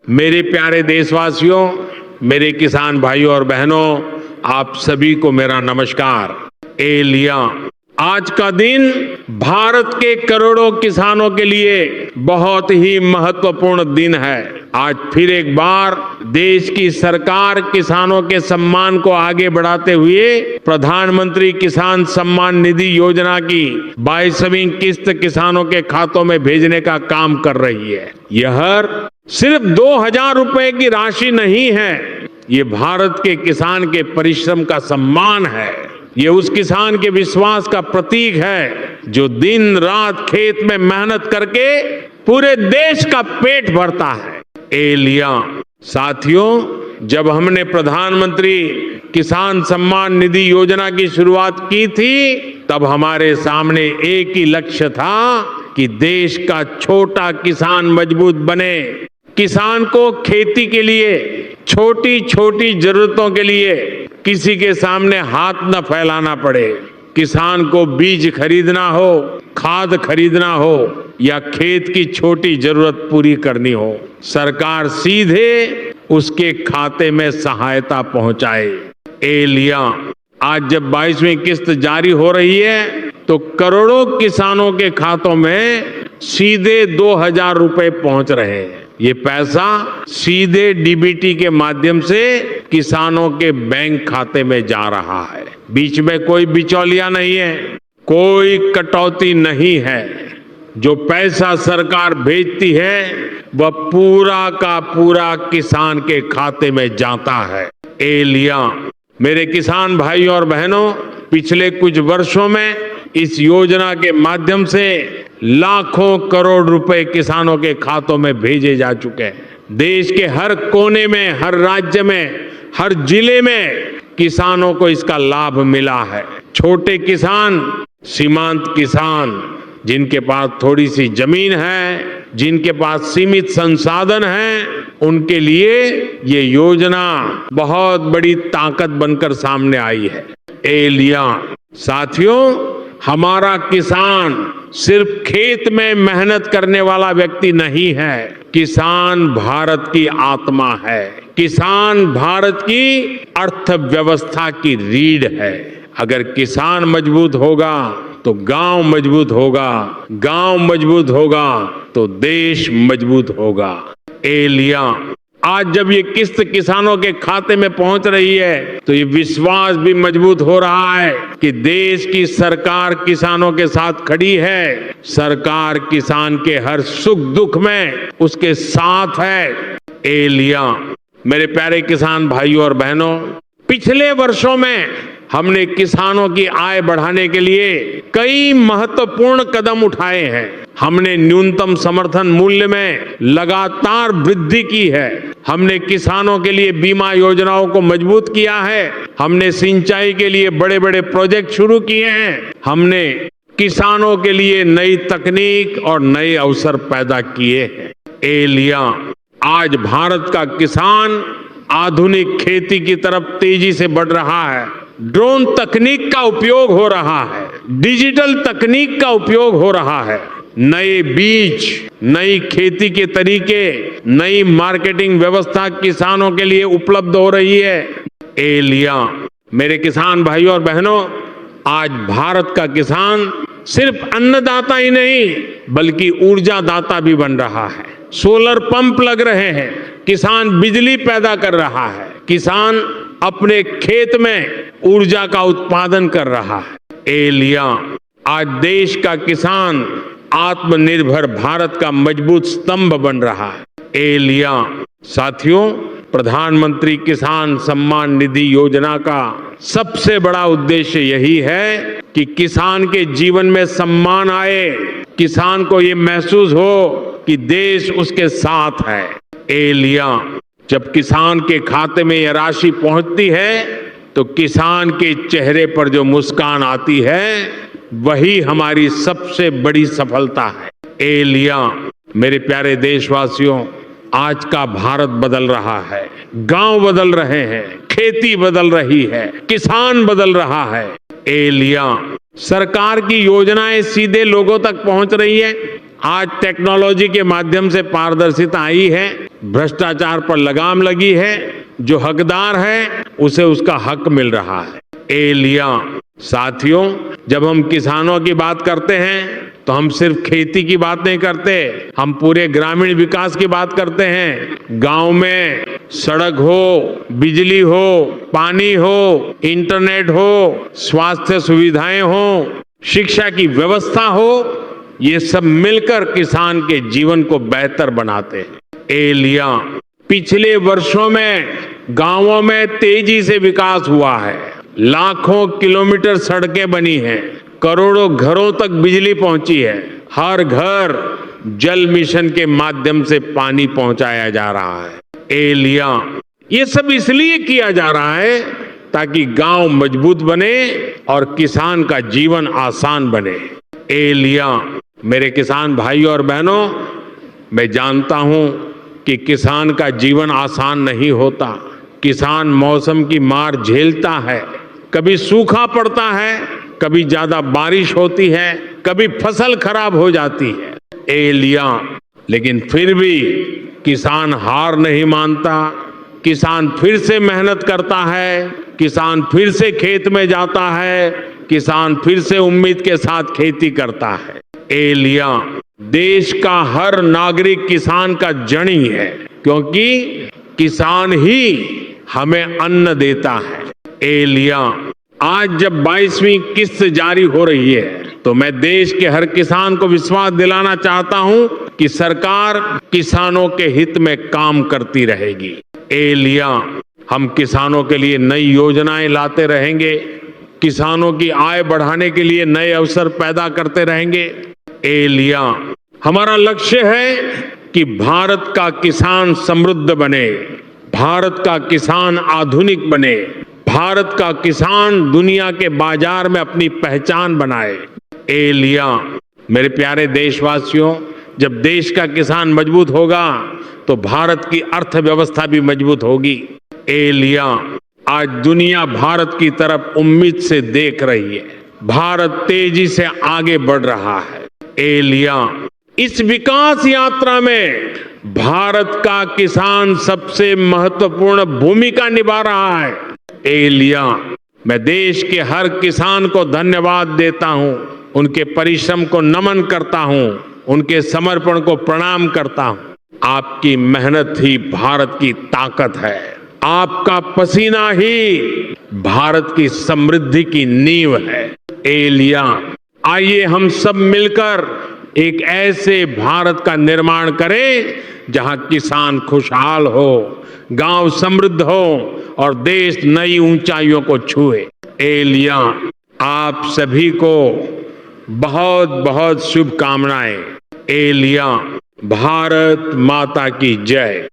मेरे प्यारे देशवासियों, मेरे किसान भाइयों और बहनों, आप सभी को मेरा नमस्कार। ए लिया, आज का दिन भारत के करोड़ों किसानों के लिए बहुत ही महत्वपूर्ण दिन है। आज फिर एक बार देश की सरकार किसानों के सम्मान को आगे बढ़ाते हुए प्रधानमंत्री किसान सम्मान निधि योजना की 22वीं किस्त किसानों के खातों में भेजने का काम कर रही है। यह सिर्फ 2,000 रुपए की राशि नहीं है, ये भारत के किसान के परिश्रम का सम्मान है। ये उस किसान के विश्वास का प्रतीक है जो दिन रात खेत में मेहनत करके पूरे देश का पेट भरता है। ए लिया, साथियों, जब हमने प्रधानमंत्री किसान सम्मान निधि योजना की शुरुआत की थी, तब हमारे सामने एक ही लक्ष्य था कि देश का छोटा किसान मजबूत बने, किसान को खेती के लिए छोटी छोटी जरूरतों के लिए किसी के सामने हाथ न फैलाना पड़े। किसान को बीज खरीदना हो, खाद खरीदना हो या खेत की छोटी जरूरत पूरी करनी हो, सरकार सीधे उसके खाते में सहायता पहुंचाए। ए लिया, आज जब 22वीं किस्त जारी हो रही है तो करोड़ों किसानों के खातों में सीधे 2,000 रुपए पहुंच रहे हैं। ये पैसा सीधे डीबीटी के माध्यम से किसानों के बैंक खाते में जा रहा है। बीच में कोई बिचौलिया नहीं है, कोई कटौती नहीं है। जो पैसा सरकार भेजती है वह पूरा का पूरा किसान के खाते में जाता है। ए लिया, मेरे किसान भाइयों और बहनों, पिछले कुछ वर्षों में इस योजना के माध्यम से लाखों करोड़ रुपए किसानों के खातों में भेजे जा चुके हैं। देश के हर कोने में, हर राज्य में, हर जिले में किसानों को इसका लाभ मिला है। छोटे किसान, सीमांत किसान, जिनके पास थोड़ी सी जमीन है, जिनके पास सीमित संसाधन हैं, उनके लिए ये योजना बहुत बड़ी ताकत बनकर सामने आई है। ए लिया, साथियों, हमारा किसान सिर्फ खेत में मेहनत करने वाला व्यक्ति नहीं है, किसान भारत की आत्मा है। किसान भारत की अर्थव्यवस्था की रीढ़ है। अगर किसान मजबूत होगा तो गांव मजबूत होगा, गांव मजबूत होगा तो देश मजबूत होगा। ए लिया, आज जब ये किस्त किसानों के खाते में पहुंच रही है तो ये विश्वास भी मजबूत हो रहा है कि देश की सरकार किसानों के साथ खड़ी है। सरकार किसान के हर सुख दुख में उसके साथ है। ए लिया, मेरे प्यारे किसान भाइयों और बहनों, पिछले वर्षों में हमने किसानों की आय बढ़ाने के लिए कई महत्वपूर्ण कदम उठाए हैं। हमने न्यूनतम समर्थन मूल्य में लगातार वृद्धि की है। हमने किसानों के लिए बीमा योजनाओं को मजबूत किया है। हमने सिंचाई के लिए बड़े बड़े प्रोजेक्ट शुरू किए हैं। हमने किसानों के लिए नई तकनीक और नए अवसर पैदा किए हैं। ए लिया, आज भारत का किसान आधुनिक खेती की तरफ तेजी से बढ़ रहा है। ड्रोन तकनीक का उपयोग हो रहा है, डिजिटल तकनीक का उपयोग हो रहा है। नए बीज, नई खेती के तरीके, नई मार्केटिंग व्यवस्था किसानों के लिए उपलब्ध हो रही है। ए लिया, मेरे किसान भाइयों और बहनों, आज भारत का किसान सिर्फ अन्नदाता ही नहीं बल्कि ऊर्जा दाता भी बन रहा है। सोलर पंप लग रहे हैं, किसान बिजली पैदा कर रहा है, किसान अपने खेत में ऊर्जा का उत्पादन कर रहा है। ए लिया, आज देश का किसान आत्मनिर्भर भारत का मजबूत स्तंभ बन रहा है। ए लिया, साथियों, प्रधानमंत्री किसान सम्मान निधि योजना का सबसे बड़ा उद्देश्य यही है कि किसान के जीवन में सम्मान आए, किसान को ये महसूस हो कि देश उसके साथ है। ए लिया, जब किसान के खाते में यह राशि पहुंचती है तो किसान के चेहरे पर जो मुस्कान आती है वही हमारी सबसे बड़ी सफलता है। ए लिया, मेरे प्यारे देशवासियों, आज का भारत बदल रहा है, गांव बदल रहे हैं, खेती बदल रही है, किसान बदल रहा है। ए लिया, सरकार की योजनाएं सीधे लोगों तक पहुंच रही है, आज टेक्नोलॉजी के माध्यम से पारदर्शिता आई है, भ्रष्टाचार पर लगाम लगी है, जो हकदार है उसे उसका हक मिल रहा है। ए लिया साथियों, जब हम किसानों की बात करते हैं तो हम सिर्फ खेती की बात नहीं करते, हम पूरे ग्रामीण विकास की बात करते हैं। गांव में सड़क हो, बिजली हो, पानी हो, इंटरनेट हो, स्वास्थ्य सुविधाएं हो, शिक्षा की व्यवस्था हो, ये सब मिलकर किसान के जीवन को बेहतर बनाते हैं। ए लिया पिछले वर्षों में गांवों में तेजी से विकास हुआ है, लाखों किलोमीटर सड़कें बनी हैं, करोड़ों घरों तक बिजली पहुंची है, हर घर जल मिशन के माध्यम से पानी पहुंचाया जा रहा है। ए लिया ये सब इसलिए किया जा रहा है ताकि गांव मजबूत बने और किसान का जीवन आसान बने। ए लिया मेरे किसान भाई और बहनों, मैं जानता हूं कि किसान का जीवन आसान नहीं होता। किसान मौसम की मार झेलता है, कभी सूखा पड़ता है, कभी ज्यादा बारिश होती है, कभी फसल खराब हो जाती है। ए लिया लेकिन फिर भी किसान हार नहीं मानता, किसान फिर से मेहनत करता है, किसान फिर से खेत में जाता है, किसान फिर से उम्मीद के साथ खेती करता है। ए लिया देश का हर नागरिक किसान का जनी है, क्योंकि किसान ही हमें अन्न देता है। ए लिया आज जब 22वीं किस्त जारी हो रही है तो मैं देश के हर किसान को विश्वास दिलाना चाहता हूं कि सरकार किसानों के हित में काम करती रहेगी। ए लिया हम किसानों के लिए नई योजनाएं लाते रहेंगे, किसानों की आय बढ़ाने के लिए नए अवसर पैदा करते रहेंगे। ए लिया हमारा लक्ष्य है कि भारत का किसान समृद्ध बने, भारत का किसान आधुनिक बने, भारत का किसान दुनिया के बाजार में अपनी पहचान बनाए। ए लिया मेरे प्यारे देशवासियों, जब देश का किसान मजबूत होगा तो भारत की अर्थव्यवस्था भी मजबूत होगी। ए लिया आज दुनिया भारत की तरफ उम्मीद से देख रही है, भारत तेजी से आगे बढ़ रहा है। ए लिया इस विकास यात्रा में भारत का किसान सबसे महत्वपूर्ण भूमिका निभा रहा है। ए लिया मैं देश के हर किसान को धन्यवाद देता हूं, उनके परिश्रम को नमन करता हूं, उनके समर्पण को प्रणाम करता हूं। आपकी मेहनत ही भारत की ताकत है, आपका पसीना ही भारत की समृद्धि की नींव है। ए लिया आइए हम सब मिलकर एक ऐसे भारत का निर्माण करें जहां किसान खुशहाल हो, गांव समृद्ध हो और देश नई ऊंचाइयों को छुए। ए लिया आप सभी को बहुत बहुत शुभकामनाएं। ए लिया भारत माता की जय।